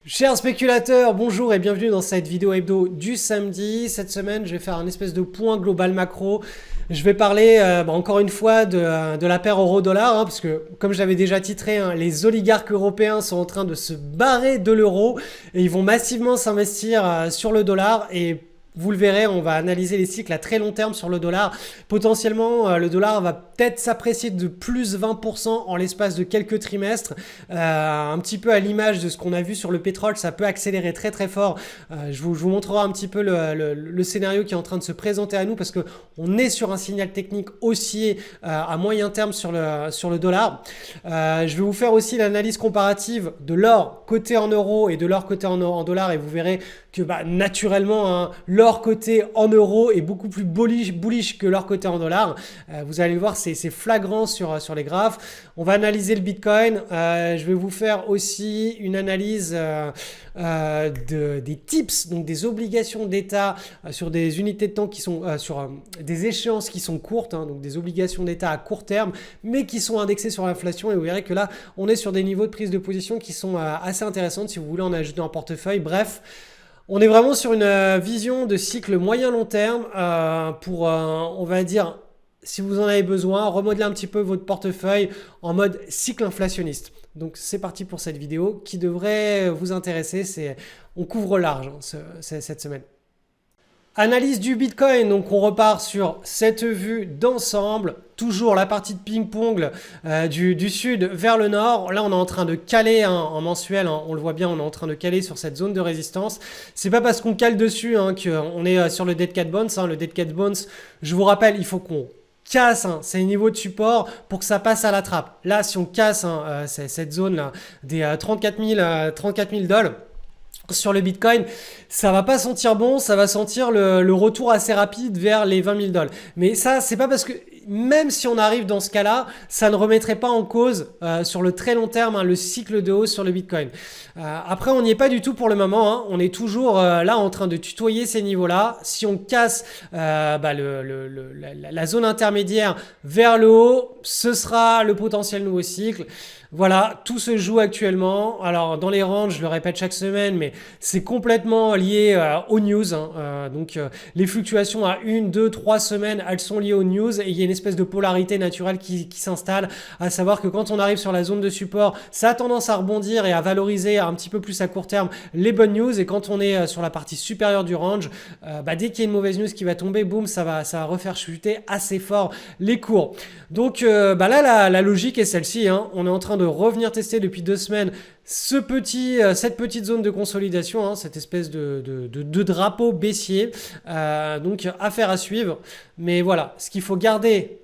Chers spéculateurs, bonjour et bienvenue dans cette vidéo hebdo du samedi. Cette semaine, je vais faire un espèce de point global macro. Je vais parler encore une fois de la paire euro-dollar, parce que comme je l'avais déjà titré, les oligarques européens sont en train de se barrer de l'euro et ils vont massivement s'investir sur le dollar. Et vous le verrez, on va analyser les cycles à très long terme sur le dollar. Potentiellement, le dollar va peut-être s'apprécier de plus 20% en l'espace de quelques trimestres. Un petit peu à l'image de ce qu'on a vu sur le pétrole, ça peut accélérer très très fort. Je vous montrerai un petit peu le scénario qui est en train de se présenter à nous parce qu'on est sur un signal technique haussier à moyen terme sur le dollar. Je vais vous faire aussi l'analyse comparative de l'or coté en euros et de l'or coté en dollars et vous verrez que naturellement, l'or coté en euros est beaucoup plus bullish que l'or coté en dollars. Vous allez le voir, c'est flagrant sur les graphes. On va analyser le Bitcoin. Je vais vous faire aussi une analyse des tips, donc des obligations d'État sur des unités de temps qui sont sur des échéances qui sont courtes, donc des obligations d'État à court terme, mais qui sont indexées sur l'inflation. Et vous verrez que là, on est sur des niveaux de prise de position qui sont assez intéressantes si vous voulez en ajouter en portefeuille. Bref. On est vraiment sur une vision de cycle moyen-long terme pour, on va dire, si vous en avez besoin, remodeler un petit peu votre portefeuille en mode cycle inflationniste. Donc c'est parti pour cette vidéo qui devrait vous intéresser. On couvre large cette semaine. Analyse du Bitcoin, donc on repart sur cette vue d'ensemble, toujours la partie de ping-pong du sud vers le nord. Là on est en train de caler en mensuel, on le voit bien, on est en train de caler sur cette zone de résistance. C'est pas parce qu'on cale dessus qu'on est sur le Dead Cat Bounce. Le Dead Cat Bounce, je vous rappelle, il faut qu'on casse ces niveaux de support pour que ça passe à la trappe. Là si on casse cette zone là des 34 000 dollars, sur le Bitcoin, ça va pas sentir bon, ça va sentir le retour assez rapide vers les 20 000 dollars. Mais ça, c'est pas parce que même si on arrive dans ce cas-là, ça ne remettrait pas en cause sur le très long terme le cycle de hausse sur le Bitcoin. Après, on n'y est pas du tout pour le moment. On est toujours là en train de tutoyer ces niveaux-là. Si on casse la zone intermédiaire vers le haut, ce sera le potentiel nouveau cycle. Voilà, tout se joue actuellement. Alors dans les ranges, je le répète chaque semaine, mais c'est complètement lié aux news. Donc les fluctuations à 1, 2, 3 semaines, elles sont liées aux news et il y a une espèce de polarité naturelle qui s'installe, à savoir que quand on arrive sur la zone de support, ça a tendance à rebondir et à valoriser un petit peu plus à court terme les bonnes news, et quand on est sur la partie supérieure du range, dès qu'il y a une mauvaise news qui va tomber, boum, ça va refaire chuter assez fort les cours. Donc là, la logique est celle-ci. On est en train de revenir tester depuis 2 semaines cette petite zone de consolidation, cette espèce de drapeau baissier. Donc affaire à suivre. Mais voilà, ce qu'il faut garder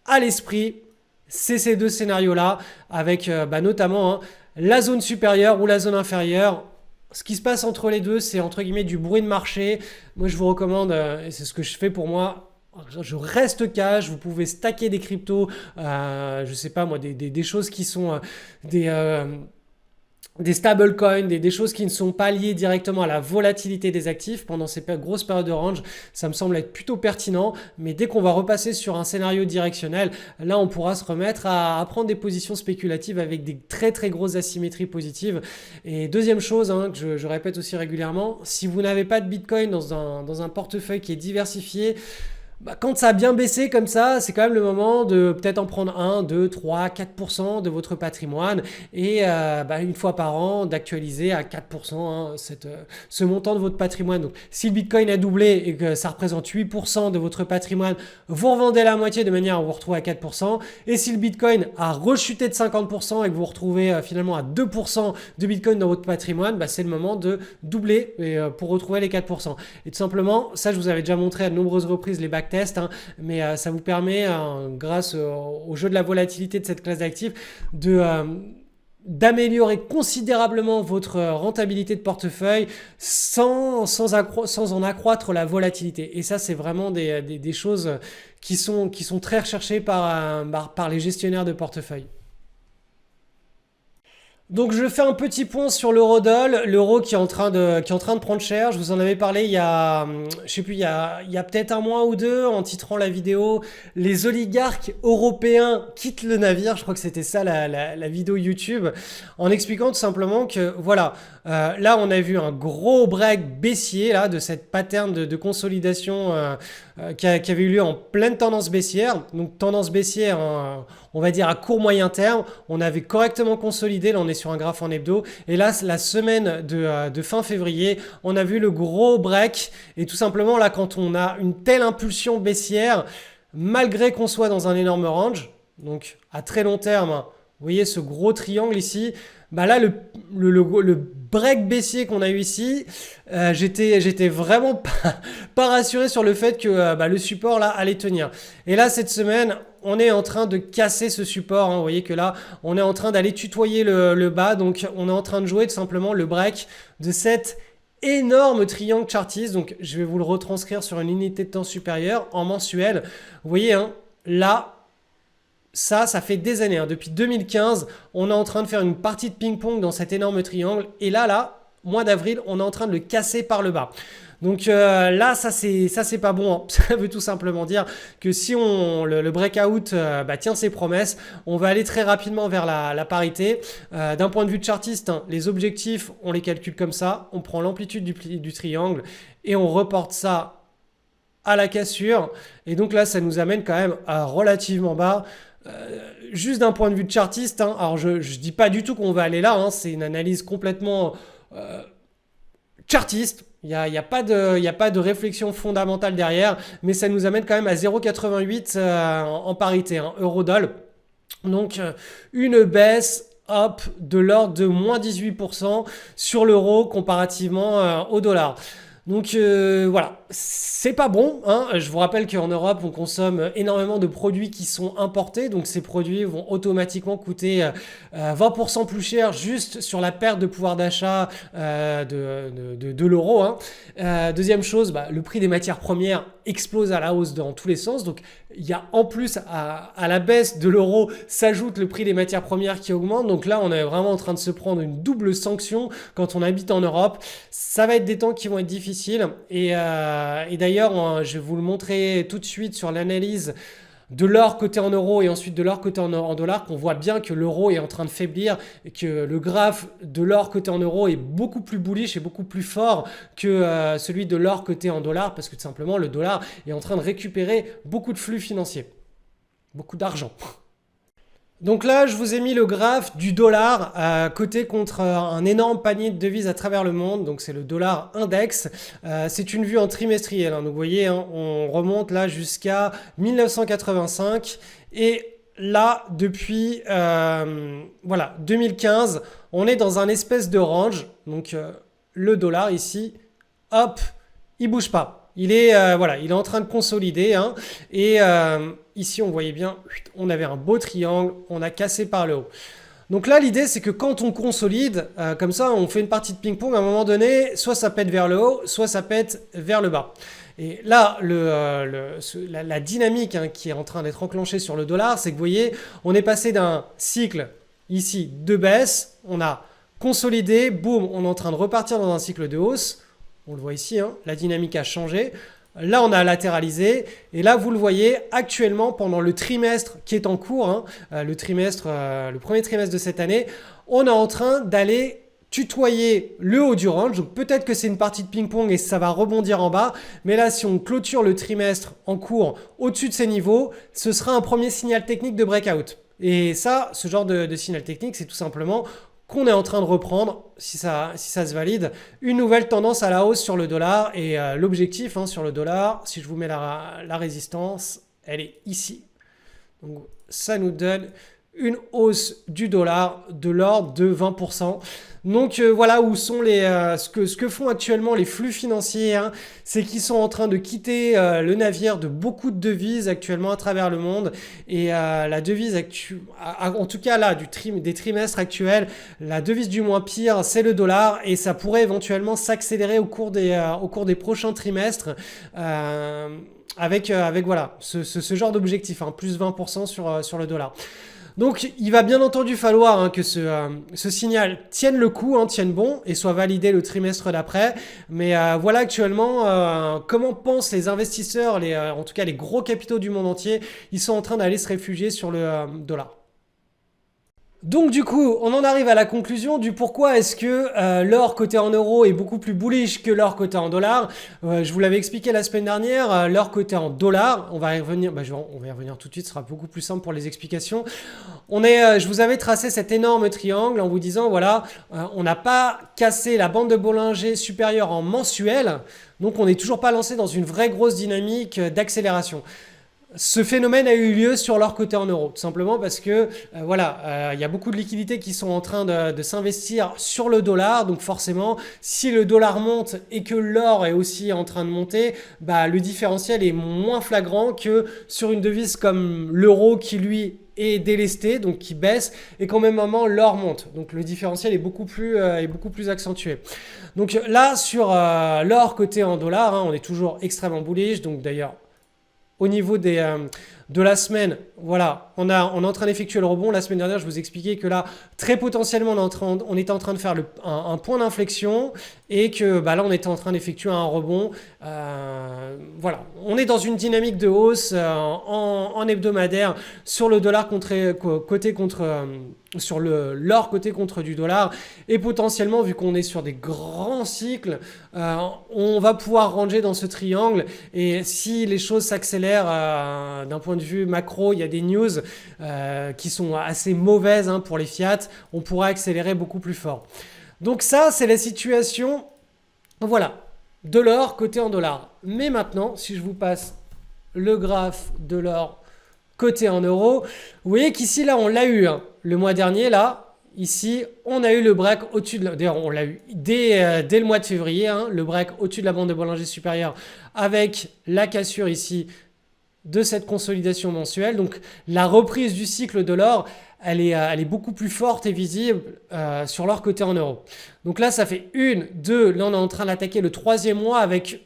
à l'esprit, c'est ces deux scénarios-là, avec notamment la zone supérieure ou la zone inférieure. Ce qui se passe entre les deux, c'est entre guillemets du bruit de marché. Moi, je vous recommande, et c'est ce que je fais pour moi, je reste cash. Vous pouvez stacker des cryptos, je sais pas moi, des choses qui sont des stablecoins, des choses qui ne sont pas liées directement à la volatilité des actifs pendant ces grosses périodes de range. Ça me semble être plutôt pertinent, mais dès qu'on va repasser sur un scénario directionnel, là on pourra se remettre à prendre des positions spéculatives avec des très très grosses asymétries positives. Et deuxième chose que je répète aussi régulièrement, si vous n'avez pas de Bitcoin dans un portefeuille qui est diversifié, quand ça a bien baissé comme ça, c'est quand même le moment de peut-être en prendre 1, 2, 3, 4% de votre patrimoine et une fois par an d'actualiser à 4% ce montant de votre patrimoine. Donc si le Bitcoin a doublé et que ça représente 8% de votre patrimoine, vous revendez la moitié de manière à vous retrouver à 4%. Et si le Bitcoin a rechuté de 50% et que vous vous retrouvez finalement à 2% de Bitcoin dans votre patrimoine, c'est le moment de doubler pour retrouver les 4%. Et tout simplement, ça je vous avais déjà montré à de nombreuses reprises les backtest, mais ça vous permet, grâce au jeu de la volatilité de cette classe d'actifs, d'améliorer considérablement votre rentabilité de portefeuille sans en accroître la volatilité. Et ça, c'est vraiment des choses qui sont très recherchées par les gestionnaires de portefeuille. Donc je fais un petit point sur l'eurodoll, l'euro qui est en train de prendre cher. Je vous en avais parlé il y a peut-être un mois ou deux en titrant la vidéo "Les oligarques européens quittent le navire". Je crois que c'était ça la vidéo YouTube, en expliquant tout simplement que voilà, Là, on a vu un gros break baissier là, de cette pattern de consolidation qui avait eu lieu en pleine tendance baissière. Donc tendance baissière, on va dire à court moyen terme. On avait correctement consolidé, là on est sur un graphe en hebdo. Et là, la semaine de fin février, on a vu le gros break. Et tout simplement là, quand on a une telle impulsion baissière, malgré qu'on soit dans un énorme range, donc à très long terme, hein, vous voyez ce gros triangle ici, bah là le break baissier qu'on a eu ici, j'étais vraiment pas rassuré sur le fait que le support là allait tenir. Et là cette semaine, on est en train de casser ce support, hein. Vous voyez que là on est en train d'aller tutoyer le bas, donc on est en train de jouer tout simplement le break de cette énorme triangle chartiste. Donc je vais vous le retranscrire sur une unité de temps supérieure en mensuel. Vous voyez, hein, là ça fait des années, hein. Depuis 2015, on est en train de faire une partie de ping-pong dans cet énorme triangle. Et là, mois d'avril, on est en train de le casser par le bas. Donc là, ça c'est pas bon, hein. Ça veut tout simplement dire que si le breakout tient ses promesses, on va aller très rapidement vers la parité. D'un point de vue de chartiste, hein, les objectifs, on les calcule comme ça. On prend l'amplitude du triangle et on reporte ça à la cassure. Et donc là, ça nous amène quand même à relativement bas. Juste d'un point de vue de chartiste, hein, alors je dis pas du tout qu'on va aller là, hein, c'est une analyse complètement chartiste. Il n'y a pas de réflexion fondamentale derrière, mais ça nous amène quand même à 0,88 en parité, hein, euro-doll. Donc une baisse de l'ordre de moins 18% sur l'euro comparativement au dollar. Donc voilà, c'est pas bon, hein. Je vous rappelle qu'en Europe, on consomme énormément de produits qui sont importés. Donc ces produits vont automatiquement coûter 20% plus cher juste sur la perte de pouvoir d'achat de l'euro, hein. Deuxième chose, le prix des matières premières explose à la hausse dans tous les sens. Donc il y a en plus à la baisse de l'euro s'ajoute le prix des matières premières qui augmente. Donc là, on est vraiment en train de se prendre une double sanction quand on habite en Europe. Ça va être des temps qui vont être difficiles. Et d'ailleurs, je vais vous le montrer tout de suite sur l'analyse de l'or coté en euros et ensuite de l'or coté en dollars, qu'on voit bien que l'euro est en train de faiblir et que le graphe de l'or coté en euros est beaucoup plus bullish et beaucoup plus fort que celui de l'or coté en dollars, parce que tout simplement le dollar est en train de récupérer beaucoup de flux financiers, beaucoup d'argent. Donc là, je vous ai mis le graphe du dollar coté contre un énorme panier de devises à travers le monde. Donc c'est le dollar index. C'est une vue en trimestriel, hein. Donc vous voyez, hein, on remonte là jusqu'à 1985. Et là, depuis 2015, on est dans un espèce de range. Donc le dollar ici, hop, il bouge pas. Il est en train de consolider, hein. Et ici, on voyait bien, on avait un beau triangle, on a cassé par le haut. Donc là, l'idée, c'est que quand on consolide, comme ça, on fait une partie de ping-pong, à un moment donné, soit ça pète vers le haut, soit ça pète vers le bas. Et là, la dynamique, hein, qui est en train d'être enclenchée sur le dollar, c'est que vous voyez, on est passé d'un cycle ici de baisse, on a consolidé, boum, on est en train de repartir dans un cycle de hausse. On le voit ici, hein, la dynamique a changé. Là, on a latéralisé. Et là, vous le voyez, actuellement, pendant le trimestre qui est en cours, hein, le premier trimestre de cette année, on est en train d'aller tutoyer le haut du range. Donc peut-être que c'est une partie de ping-pong et ça va rebondir en bas. Mais là, si on clôture le trimestre en cours au-dessus de ces niveaux, ce sera un premier signal technique de breakout. Et ça, ce genre de signal technique, c'est tout simplement qu'on est en train de reprendre, si ça se valide, une nouvelle tendance à la hausse sur le dollar. Et l'objectif, hein, sur le dollar, si je vous mets la résistance, elle est ici. Donc ça nous donne une hausse du dollar de l'ordre de 20%. Donc voilà où sont ce que font actuellement les flux financiers, hein, c'est qu'ils sont en train de quitter le navire de beaucoup de devises actuellement à travers le monde. Et la devise en tout cas là des trimestres actuels, la devise du moins pire, c'est le dollar, et ça pourrait éventuellement s'accélérer au cours des prochains trimestres. Avec voilà, ce genre d'objectif, hein, plus 20% sur le dollar. Donc il va bien entendu falloir, hein, que ce signal tienne le coup, hein, tienne bon et soit validé le trimestre d'après. Mais voilà actuellement comment pensent les investisseurs, en tout cas les gros capitaux du monde entier. Ils sont en train d'aller se réfugier sur le dollar. Donc du coup, on en arrive à la conclusion du pourquoi est-ce que l'or coté en euros est beaucoup plus bullish que l'or coté en dollars. Je vous l'avais expliqué la semaine dernière, l'or coté en dollars, on va y revenir, on va y revenir tout de suite, ce sera beaucoup plus simple pour les explications. Je vous avais tracé cet énorme triangle en vous disant, voilà, on n'a pas cassé la bande de Bollinger supérieure en mensuel, donc on n'est toujours pas lancé dans une vraie grosse dynamique d'accélération. Ce phénomène a eu lieu sur l'or coté en euros, tout simplement parce que il y a beaucoup de liquidités qui sont en train de s'investir sur le dollar. Donc forcément, si le dollar monte et que l'or est aussi en train de monter, le différentiel est moins flagrant que sur une devise comme l'euro qui lui est délesté, donc qui baisse, et qu'au même moment l'or monte. Donc le différentiel est beaucoup plus accentué. Donc là, sur l'or coté en dollars, on est toujours extrêmement bullish. Donc d'ailleurs, au niveau de la semaine, voilà, on est en train d'effectuer le rebond. La semaine dernière, je vous expliquais que là, très potentiellement, on était en train de faire un point d'inflexion et que là, on était en train d'effectuer un rebond. Voilà, on est dans une dynamique de hausse en hebdomadaire sur le dollar côté contre sur l'or côté contre du dollar, et potentiellement, vu qu'on est sur des grands cycles, on va pouvoir ranger dans ce triangle. Et si les choses s'accélèrent d'un point de vue macro, il y a des news qui sont assez mauvaises pour les fiat, on pourra accélérer beaucoup plus fort. Donc ça, c'est la situation, voilà, de l'or coté en dollars. Mais maintenant, si je vous passe le graphe de l'or coté en euros, vous voyez qu'ici, là, on l'a eu le mois dernier, là, ici, on a eu le break au-dessus de d'ailleurs, on l'a eu dès le mois de février, le break au-dessus de la bande de Bollinger supérieure avec la cassure ici de cette consolidation mensuelle. Donc la reprise du cycle de l'or, elle est beaucoup plus forte et visible sur l'or coté en euros. Donc là, ça fait 1, 2, là on est en train d'attaquer le 3e mois avec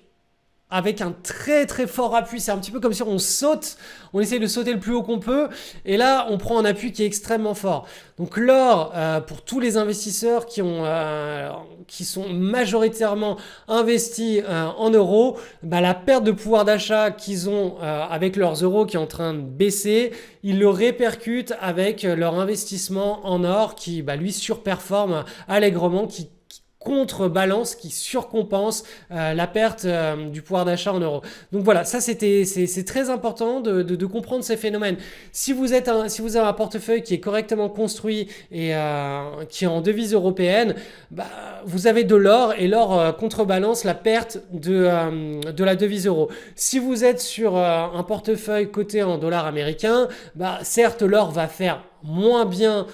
un très très fort appui. C'est un petit peu comme si on saute, on essaye de sauter le plus haut qu'on peut, et là on prend un appui qui est extrêmement fort. Donc l'or, pour tous les investisseurs qui sont majoritairement investis en euros, la perte de pouvoir d'achat qu'ils ont avec leurs euros qui est en train de baisser, ils le répercutent avec leur investissement en or qui lui surperforme allègrement, qui contrebalance, qui surcompense la perte du pouvoir d'achat en euros. Donc voilà, ça c'est très important de comprendre ces phénomènes. Si vous avez un portefeuille qui est correctement construit et qui est en devise européenne, vous avez de l'or, et l'or contrebalance la perte de la devise euro. Si vous êtes sur un portefeuille coté en dollars américains, certes l'or va faire moins bien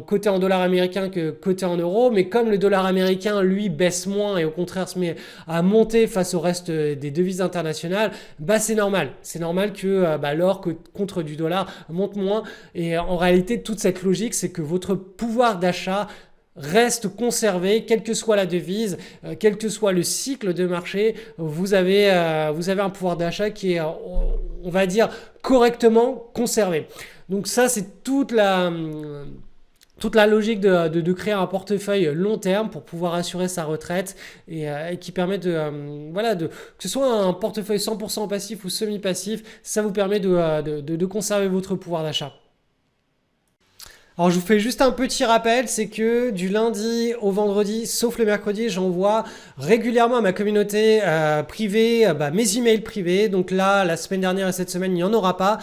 coté en dollars américains que coté en euros, mais comme le dollar américain lui baisse moins et au contraire se met à monter face au reste des devises internationales, c'est normal. C'est normal que l'or contre du dollar monte moins, et en réalité toute cette logique, c'est que votre pouvoir d'achat reste conservé, quelle que soit la devise, quel que soit le cycle de marché. Vous avez un pouvoir d'achat qui est, on va dire, correctement conservé. Donc ça, c'est toute la logique de créer un portefeuille long terme pour pouvoir assurer sa retraite, et qui permet que ce soit un portefeuille 100% passif ou semi-passif, ça vous permet de conserver votre pouvoir d'achat. Alors je vous fais juste un petit rappel, c'est que du lundi au vendredi, sauf le mercredi, j'envoie régulièrement à ma communauté privée mes emails privés. Donc là, la semaine dernière et cette semaine, il n'y en aura pas.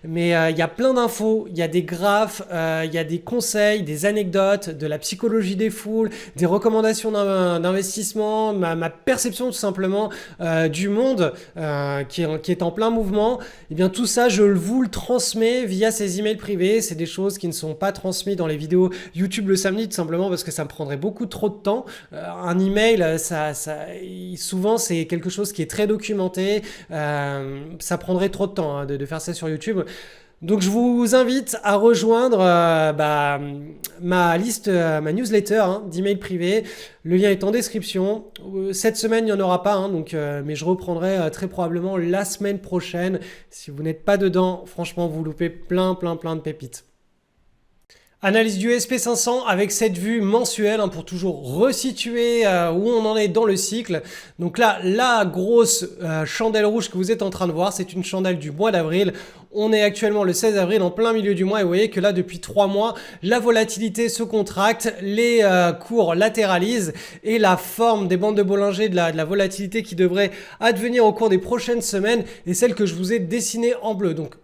Mais il y a plein d'infos, il y a des graphes, il y a des conseils, des anecdotes, de la psychologie des foules, des recommandations d'investissement, ma perception tout simplement du monde qui est en plein mouvement. Et bien tout ça, je vous le transmets via ces emails privés. C'est des choses qui ne sont pas transmis dans les vidéos YouTube le samedi, tout simplement parce que ça me prendrait beaucoup trop de temps. Un email, souvent c'est quelque chose qui est très documenté, ça prendrait trop de temps de faire ça sur YouTube. Donc je vous invite à rejoindre ma liste, ma newsletter d'emails privés. Le lien est en description. Cette semaine, il n'y en aura pas, mais je reprendrai très probablement la semaine prochaine. Si vous n'êtes pas dedans, franchement, vous loupez plein de pépites. Analyse du SP500 avec cette vue mensuelle hein, pour toujours resituer où on en est dans le cycle. Donc là, la grosse chandelle rouge que vous êtes en train de voir, c'est une chandelle du mois d'avril. On est actuellement le 16 avril en plein milieu du mois et vous voyez que là depuis 3 mois, la volatilité se contracte, les cours latéralisent et la forme des bandes de Bollinger de la volatilité qui devrait advenir au cours des prochaines semaines est celle que je vous ai dessinée en bleu. Donc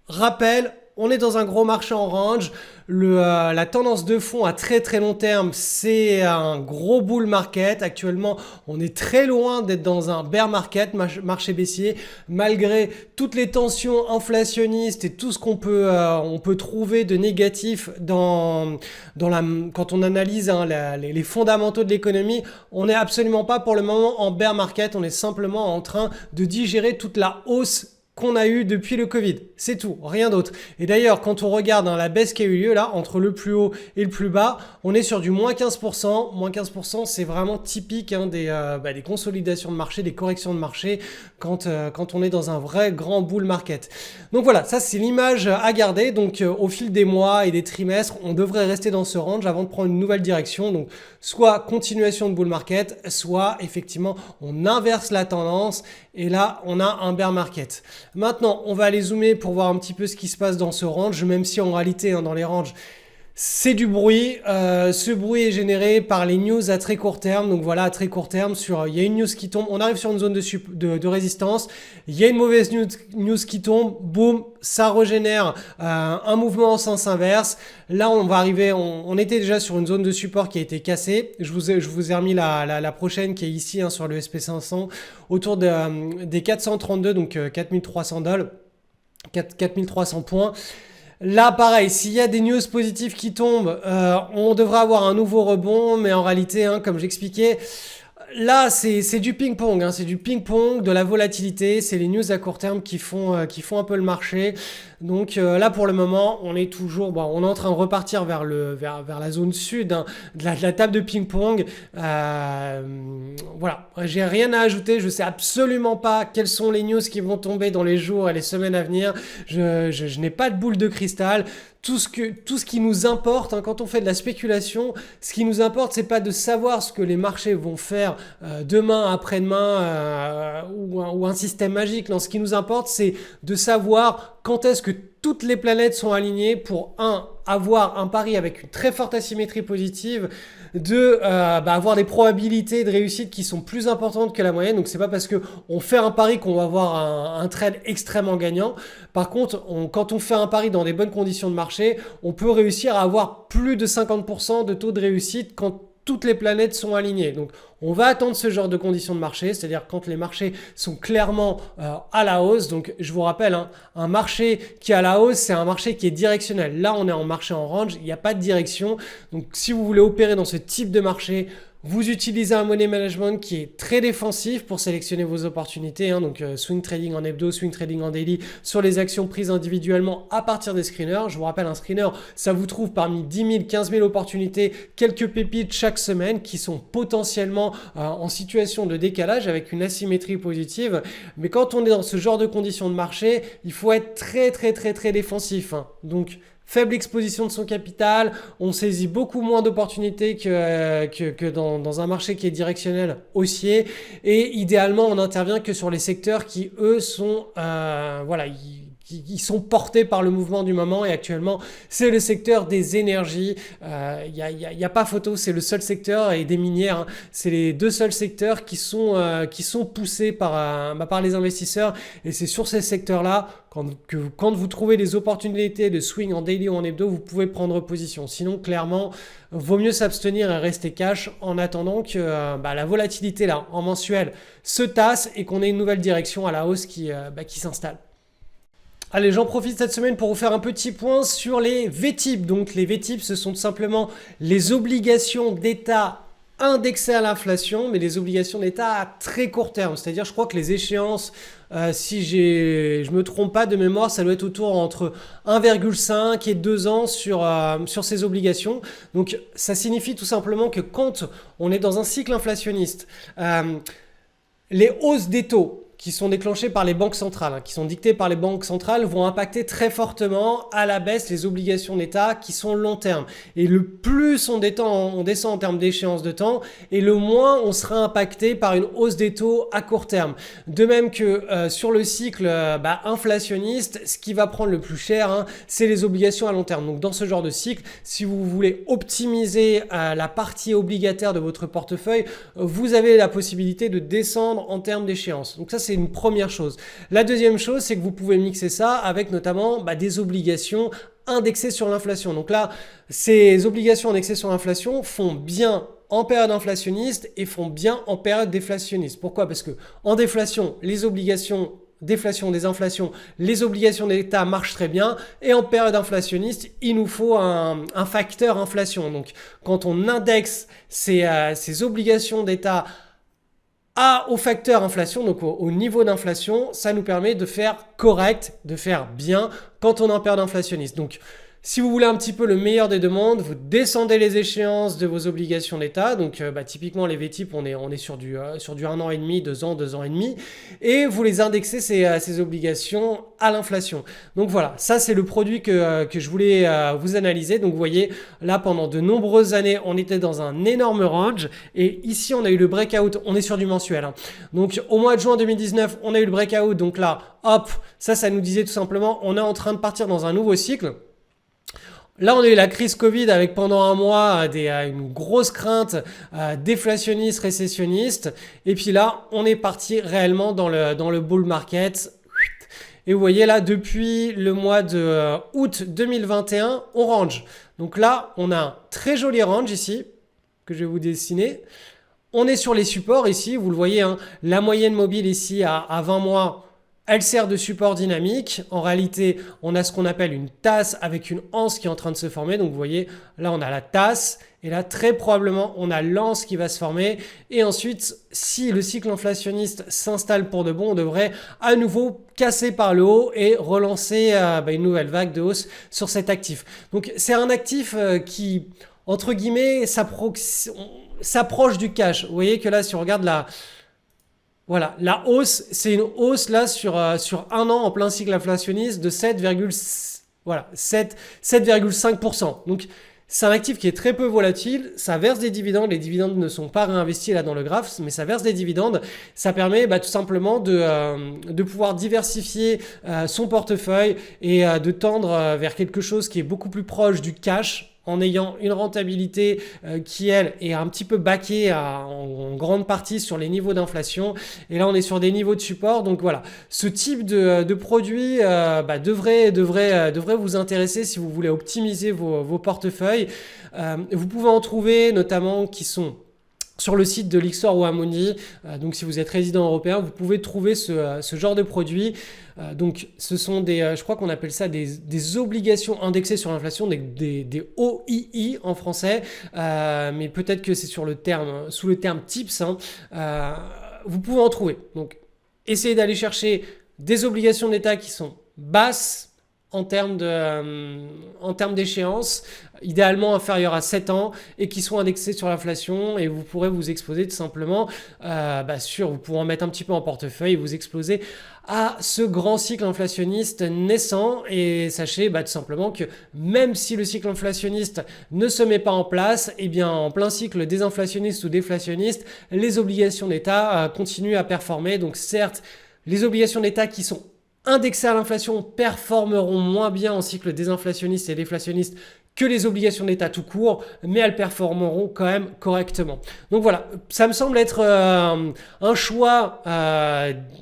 rappel, on est dans un gros marché en range. La tendance de fond à très très long terme, c'est un gros bull market. Actuellement, on est très loin d'être dans un bear market, marché baissier, malgré toutes les tensions inflationnistes et tout ce qu'on peut, on peut trouver de négatif quand on analyse hein, les fondamentaux de l'économie. On n'est absolument pas pour le moment en bear market. On est simplement en train de digérer toute la hausse qu'on a eu depuis le Covid. C'est tout, rien d'autre. Et d'ailleurs, quand on regarde hein, la baisse qui a eu lieu là, entre le plus haut et le plus bas, on est sur du moins 15%. Moins 15%, c'est vraiment typique hein, des consolidations de marché, des corrections de marché quand on est dans un vrai grand bull market. Donc voilà, ça c'est l'image à garder. Donc au fil des mois et des trimestres, on devrait rester dans ce range avant de prendre une nouvelle direction. Donc soit continuation de bull market, soit effectivement on inverse la tendance et là on a un bear market. Maintenant, on va aller zoomer pour voir un petit peu ce qui se passe dans ce range, même si en réalité, hein, dans les ranges, c'est du bruit. Ce bruit est généré par les news à très court terme. Donc voilà, à très court terme, il y a une news qui tombe, on arrive sur une zone de résistance, il y a une mauvaise news qui tombe, boum, ça régénère un mouvement en sens inverse. Là, on va arriver, on était déjà sur une zone de support qui a été cassée. Je vous ai remis la prochaine qui est ici hein, sur le SP500, autour des 432, donc 4300 dollars, 4300 points. Là, pareil, s'il y a des news positives qui tombent, on devrait avoir un nouveau rebond, mais en réalité, hein, comme j'expliquais, là, c'est du ping-pong, hein, c'est du ping-pong, de la volatilité, c'est les news à court terme qui font un peu le marché. Donc là, pour le moment, on est toujours, on est en train de repartir vers la zone sud hein, de la table de ping-pong. Voilà, j'ai rien à ajouter, je sais absolument pas quelles sont les news qui vont tomber dans les jours et les semaines à venir. Je n'ai pas de boule de cristal. Tout ce qui nous importe hein, quand on fait de la spéculation, ce qui nous importe, c'est pas de savoir ce que les marchés vont faire demain, après-demain ou un système magique. Non, ce qui nous importe, c'est de savoir quand est-ce que toutes les planètes sont alignées pour avoir un pari avec une très forte asymétrie positive, avoir des probabilités de réussite qui sont plus importantes que la moyenne. Donc c'est pas parce que on fait un pari qu'on va avoir un trade extrêmement gagnant. Par contre, quand on fait un pari dans des bonnes conditions de marché, on peut réussir à avoir plus de 50% de taux de réussite quand toutes les planètes sont alignées. Donc on va attendre ce genre de conditions de marché, c'est-à-dire quand les marchés sont clairement à la hausse. Donc je vous rappelle, hein, un marché qui est à la hausse, c'est un marché qui est directionnel. Là, on est en marché en range, il n'y a pas de direction. Donc si vous voulez opérer dans ce type de marché, vous utilisez un money management qui est très défensif pour sélectionner vos opportunités. Hein, donc swing trading en hebdo, swing trading en daily sur les actions prises individuellement à partir des screeners. Je vous rappelle, un screener, ça vous trouve parmi 10 000, 15 000 opportunités, quelques pépites chaque semaine qui sont potentiellement en situation de décalage avec une asymétrie positive. Mais quand on est dans ce genre de conditions de marché, il faut être très très très très défensif. Hein. Donc faible exposition de son capital, on saisit beaucoup moins d'opportunités que dans un marché qui est directionnel haussier et idéalement on n'intervient que sur les secteurs qui eux sont ils sont portés par le mouvement du moment et actuellement c'est le secteur des énergies, y a pas photo, c'est le seul secteur et des minières, hein, c'est les deux seuls secteurs qui sont poussés par les investisseurs et c'est sur ces secteurs là quand vous trouvez des opportunités de swing en daily ou en hebdo, vous pouvez prendre position. Sinon, clairement, vaut mieux s'abstenir et rester cash en attendant que la volatilité là, en mensuel se tasse et qu'on ait une nouvelle direction à la hausse qui s'installe. Allez, j'en profite cette semaine pour vous faire un petit point sur les VTIP. Donc les VTIP, ce sont tout simplement les obligations d'État indexées à l'inflation, mais les obligations d'État à très court terme. C'est-à-dire, je crois que les échéances, si je me trompe pas de mémoire, ça doit être autour entre 1,5 et 2 ans sur ces obligations. Donc ça signifie tout simplement que quand on est dans un cycle inflationniste, les hausses des taux qui sont déclenchés par les banques centrales, qui sont dictés par les banques centrales, vont impacter très fortement à la baisse les obligations d'État qui sont long terme. Et le plus on descend en termes d'échéance de temps, et le moins on sera impacté par une hausse des taux à court terme. De même que sur le cycle inflationniste, ce qui va prendre le plus cher, c'est les obligations à long terme. Donc dans ce genre de cycle, si vous voulez optimiser la partie obligataire de votre portefeuille, vous avez la possibilité de descendre en termes d'échéance. Donc ça, c'est une première chose. La deuxième chose, c'est que vous pouvez mixer ça avec notamment des obligations indexées sur l'inflation. Donc là, ces obligations indexées sur l'inflation font bien en période inflationniste et font bien en période déflationniste. Pourquoi? Parce que en déflation, les obligations déflation, désinflation, les obligations d'État marchent très bien, et en période inflationniste, il nous faut un facteur inflation. Donc quand on indexe ces obligations d'État au facteur inflation, donc au niveau d'inflation, ça nous permet de faire correct, de faire bien quand on est en période inflationniste. Donc si vous voulez un petit peu le meilleur des deux mondes, vous descendez les échéances de vos obligations d'État. Donc typiquement les VTIP, on est sur du 1 an et demi, 2 ans, 2 ans et demi. Et vous les indexez ces obligations à l'inflation. Donc voilà, ça c'est le produit que je voulais vous analyser. Donc vous voyez, là pendant de nombreuses années, on était dans un énorme range. Et ici, on a eu le breakout, on est sur du mensuel. Donc au mois de juin 2019, on a eu le breakout. Donc là, hop, ça nous disait tout simplement, on est en train de partir dans un nouveau cycle. Là, on a eu la crise Covid avec pendant un mois une grosse crainte déflationniste, récessionniste. Et puis là, on est parti réellement dans le bull market. Et vous voyez là, depuis le mois de août 2021, on range. Donc là, on a un très joli range ici que je vais vous dessiner. On est sur les supports ici, vous le voyez, la moyenne mobile ici à 20 mois. Elle sert de support dynamique. En réalité, on a ce qu'on appelle une tasse avec une anse qui est en train de se former. Donc vous voyez, là on a la tasse et là très probablement on a l'anse qui va se former. Et ensuite, si le cycle inflationniste s'installe pour de bon, on devrait à nouveau casser par le haut et relancer une nouvelle vague de hausse sur cet actif. Donc c'est un actif qui, entre guillemets, s'approche du cash. Vous voyez que là, si on regarde voilà, la hausse, c'est une hausse là sur un an en plein cycle inflationniste de 7,5%. Donc c'est un actif qui est très peu volatile, ça verse des dividendes, les dividendes ne sont pas réinvestis là dans le graphe, mais ça verse des dividendes. Ça permet tout simplement de pouvoir diversifier son portefeuille et de tendre vers quelque chose qui est beaucoup plus proche du cash, en ayant une rentabilité qui, elle, est un petit peu baquée en grande partie sur les niveaux d'inflation. Et là, on est sur des niveaux de support. Donc voilà, ce type de produit devrait vous intéresser si vous voulez optimiser vos portefeuilles. Vous pouvez en trouver notamment qui sont sur le site de Lyxor ou Amundi. Donc si vous êtes résident européen, vous pouvez trouver ce genre de produits. Donc ce sont je crois qu'on appelle ça des obligations indexées sur l'inflation, des OII en français, mais peut-être que c'est sous le terme TIPS. Vous pouvez en trouver. Donc essayez d'aller chercher des obligations d'État qui sont basses en termes d'échéance, idéalement inférieures à 7 ans et qui sont indexées sur l'inflation, et vous pourrez vous exposer tout simplement vous pourrez en mettre un petit peu en portefeuille et vous exposer à ce grand cycle inflationniste naissant. Et sachez tout simplement que même si le cycle inflationniste ne se met pas en place, en plein cycle désinflationniste ou déflationniste, les obligations d'État continuent à performer. Donc certes, les obligations d'État qui sont indexées à l'inflation performeront moins bien en cycle désinflationniste et déflationniste que les obligations d'État tout court, mais elles performeront quand même correctement. Donc voilà, ça me semble être un choix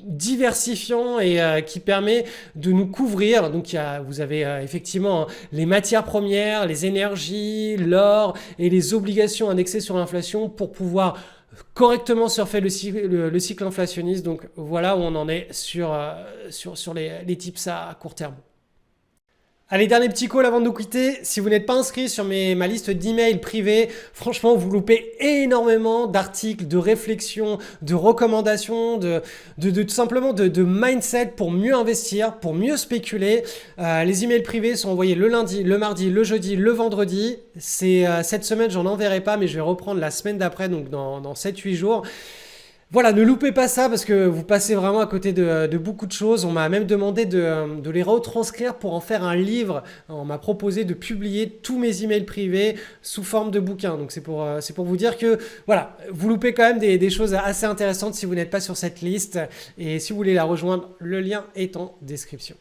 diversifiant et qui permet de nous couvrir. Donc vous avez effectivement les matières premières, les énergies, l'or et les obligations indexées sur l'inflation pour pouvoir correctement surfer le cycle inflationniste. Donc voilà où on en est sur les tips à court terme. Allez, dernier petit call avant de nous quitter. Si vous n'êtes pas inscrit sur ma liste d'emails privés, franchement, vous loupez énormément d'articles, de réflexions, de recommandations, tout simplement de mindset pour mieux investir, pour mieux spéculer. Les emails privés sont envoyés le lundi, le mardi, le jeudi, le vendredi. Cette semaine, j'en enverrai pas, mais je vais reprendre la semaine d'après, donc dans 7-8 jours. Voilà, ne loupez pas ça parce que vous passez vraiment à côté de beaucoup de choses. On m'a même demandé de les retranscrire pour en faire un livre. On m'a proposé de publier tous mes emails privés sous forme de bouquin. Donc c'est pour vous dire que voilà, vous loupez quand même des choses assez intéressantes si vous n'êtes pas sur cette liste. Et si vous voulez la rejoindre, le lien est en description.